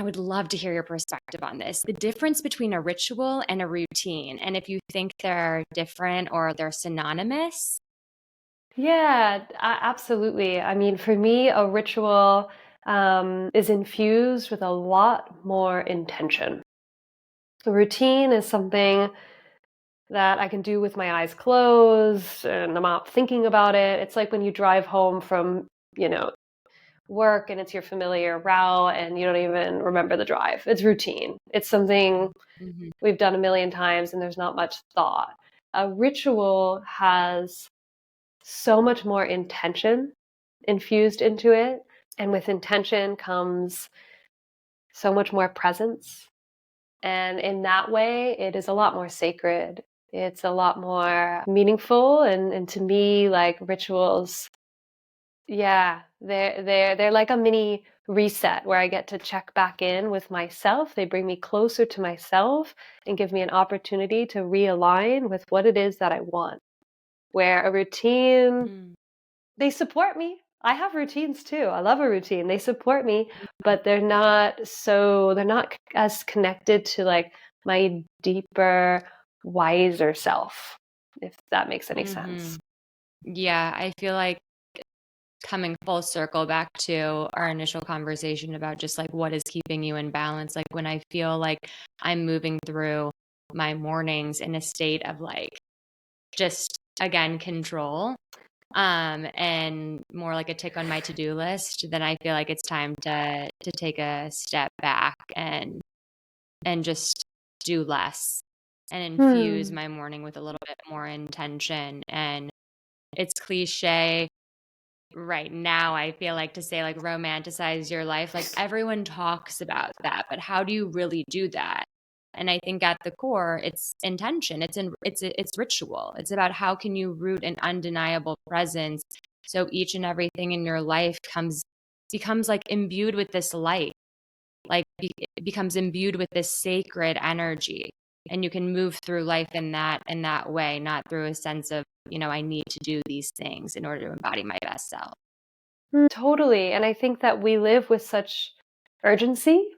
would love to hear your perspective on this. The difference between a ritual and a routine, and if you think they're different or they're synonymous. Yeah, absolutely. I mean, for me, a ritual is infused with a lot more intention. A routine is something that I can do with my eyes closed and I'm not thinking about it. It's like when you drive home from, you know, work and it's your familiar route and you don't even remember the drive. It's routine. It's something Mhm. we've done a million times and there's not much thought. A ritual has so much more intention infused into it. And with intention comes so much more presence. And in that way, it is a lot more sacred. It's a lot more meaningful. And to me, like rituals, yeah, they're like a mini reset where I get to check back in with myself. They bring me closer to myself and give me an opportunity to realign with what it is that I want. Where a routine, Mm. they support me. I have routines too. I love a routine. They support me, but they're not as connected to like my deeper, wiser self, if that makes any sense. Mhm. Yeah, I feel like coming full circle back to our initial conversation about just like what is keeping you in balance. Like when I feel like I'm moving through my mornings in a state of like just again control, and more like a tick on my to-do list, then I feel like it's time to take a step back and just do less and infuse Hmm. my morning with a little bit more intention. And it's cliche right now, I feel like, to say like romanticize your life. Like everyone talks about that, but how do you really do that? And I think at the core, it's intention. It's ritual. It's about how can you root an undeniable presence so each and everything in your life becomes like imbued with this light, like it becomes imbued with this sacred energy, and you can move through life in that way, not through a sense of, I need to do these things in order to embody my best self. Totally. And I think that we live with such urgency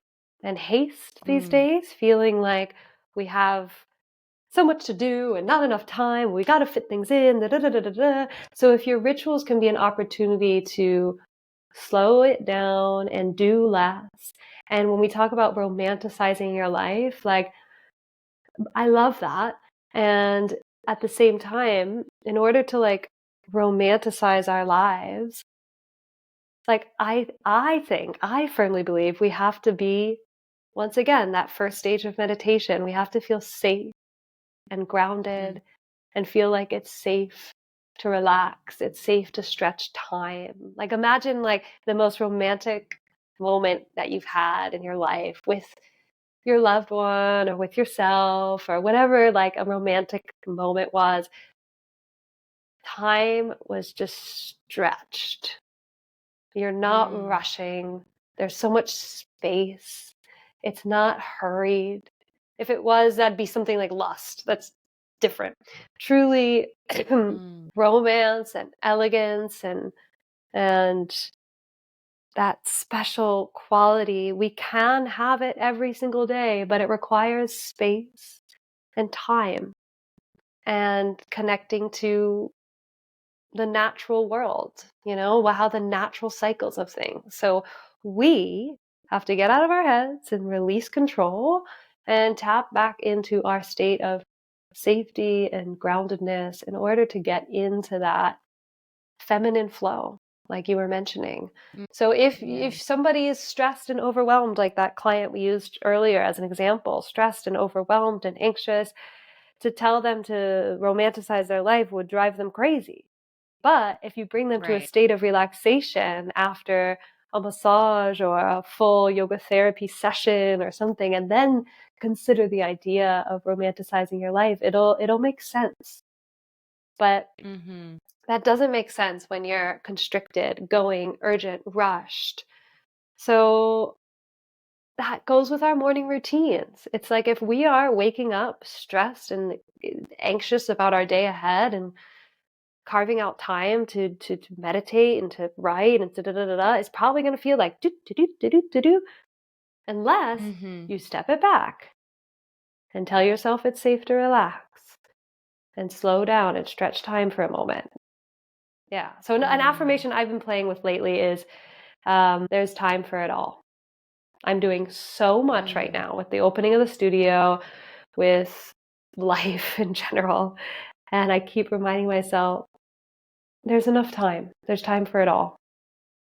and haste these Mm, days, feeling like we have so much to do and not enough time. We got to fit things in. Da, da, da, da, da, da. So if your rituals can be an opportunity to slow it down and do less. And when we talk about romanticizing your life, like I love that. And at the same time, in order to like romanticize our lives, like I firmly believe we have to be, once again, that first stage of meditation. We have to feel safe and mm, grounded and feel like it's safe to relax. It's safe to stretch time. Like imagine like the most romantic moment that you've had in your life with your loved one or with yourself or whatever like a romantic moment was. Time was just stretched. You're not mm, rushing. There's so much space. It's not hurried. If it was, that'd be something like lust. That's different. Truly mm, romance and elegance and that special quality, we can have it every single day, but it requires space and time and connecting to the natural world, how the natural cycles of things. So we have to get out of our heads and release control and tap back into our state of safety and groundedness in order to get into that feminine flow, like you were mentioning. mm. So if Yes. somebody is stressed and overwhelmed, like that client we used earlier as an example, stressed and overwhelmed and anxious, to tell them to romanticize their life would drive them crazy. But if you bring them to a Right. state of relaxation after a massage or a full yoga therapy session or something, and then consider the idea of romanticizing your life, it'll make sense. But Mm-hmm. that doesn't make sense when you're constricted, going, urgent, rushed. So that goes with our morning routines. It's like if we are waking up stressed and anxious about our day ahead and carving out time to meditate and to write and to da da da da, it's probably going to feel like do do do do do do do. unless Mhm. you step it back and tell yourself it's safe to relax and slow down and stretch time for a moment. Yeah. So an Mm. affirmation I've been playing with lately is there's time for it all. I'm doing so much right Mm. now with the opening of the studio, with life in general. And I keep reminding myself, there's enough time. There's time for it all.